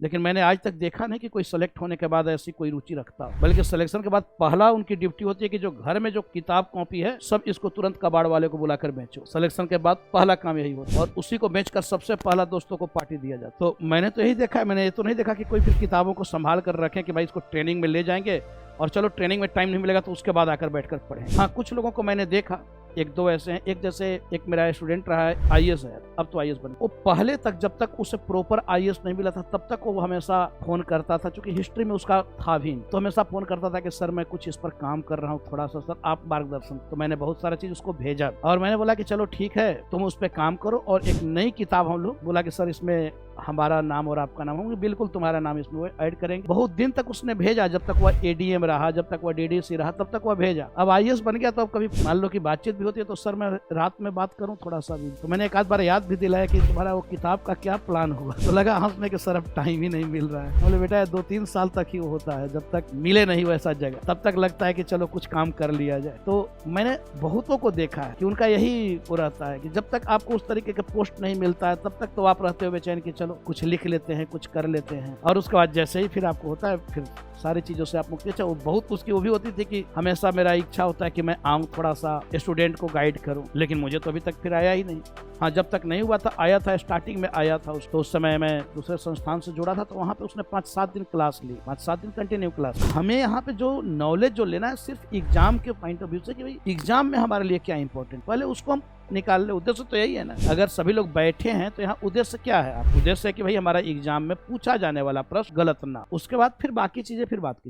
लेकिन मैंने आज तक देखा नहीं कि कोई सेलेक्ट होने के बाद ऐसी कोई रुचि रखता, बल्कि सिलेक्शन के बाद पहला उनकी ड्यूटी होती है कि जो घर में जो किताब कॉपी है सब इसको तुरंत कबाड़ वाले को बुलाकर बेचो। सिलेक्शन के बाद पहला काम यही होता है और उसी को बेचकर सबसे पहला दोस्तों को पार्टी दिया जाता। तो मैंने तो यही देखा है, मैंने ये तो नहीं देखा कि कोई फिर किताबों को संभाल कर रखें कि भाई इसको ट्रेनिंग में ले जाएंगे और चलो ट्रेनिंग में टाइम नहीं मिलेगा तो उसके बाद आकर बैठकर पढ़ें। हाँ, कुछ लोगों को मैंने देखा, एक दो ऐसे हैं। एक जैसे एक मेरा स्टूडेंट रहा है, आईएएस है, अब तो आईएएस बने। वो पहले तक जब तक उसे प्रॉपर आईएएस नहीं मिला था तब तक वो हमेशा फोन करता था, क्योंकि हिस्ट्री में उसका था भी, तो हमेशा फोन करता था कि सर मैं कुछ इस पर काम कर रहा हूँ, थोड़ा सा सर आप मार्गदर्शन। तो मैंने बहुत सारा चीज उसको भेजा और मैंने बोला कि चलो ठीक है तुम उस पर काम करो, और एक नई किताब हम लोग बोला कि सर इसमें हमारा नाम और आपका नाम होंगे, बिल्कुल तुम्हारा नाम इसमें वो ऐड करेंगे। बहुत दिन तक उसने भेजा, जब तक वह एडीएम रहा, जब तक वह डीडीसी रहा, तब तक वह भेजा। अब आईएएस बन गया तो अब कभी मान लो कि बातचीत भी होती है तो सर मैं रात में बात करूं थोड़ा सा भी, तो मैंने एक आध बार याद भी दिलाया कि तुम्हारा वो किताब का क्या प्लान हुआ, तो लगा हंसने के सर अब टाइम ही नहीं मिल रहा है। बोले बेटा 2-3 साल तक ही वो होता है, जब तक मिले नहीं वैसा जगह तब तक लगता है कि चलो कुछ काम कर लिया जाए। तो मैंने बहुतों को देखा है कि उनका यही वो रहता है कि जब तक आपको उस तरीके का पोस्ट नहीं मिलता है तब तक तो आप रहते हो बेचैन कि चलो कुछ लिख लेते हैं, कुछ कर लेते हैं, और उसके बाद जैसे ही फिर आपको होता है फिर सारी चीजों से आप मुक्ति। अच्छा, वो बहुत उसकी वो भी होती थी कि हमेशा मेरा इच्छा होता है कि मैं आऊं थोड़ा सा स्टूडेंट को गाइड करूं, लेकिन मुझे तो अभी तक फिर आया ही नहीं। हाँ, जब तक नहीं हुआ था, आया था स्टार्टिंग में आया था तो उस समय मैं दूसरे संस्थान से जुड़ा था, तो वहाँ पे उसने 5-7 दिन क्लास ली, 5-7 दिन कंटिन्यू क्लास। हमें यहाँ पे जो नॉलेज जो लेना है सिर्फ एग्जाम के पॉइंट ऑफ व्यू से कि भाई एग्जाम में हमारे लिए क्या इंपॉर्टेंट, पहले उसको हम निकाल ले। उद्देश्य तो यही है ना, अगर सभी लोग बैठे हैं तो यहाँ उद्देश्य क्या है? आप उद्देश्य है कि भाई हमारा एग्जाम में पूछा जाने वाला प्रश्न गलत ना, उसके बाद फिर बाकी चीजें फिर बात की।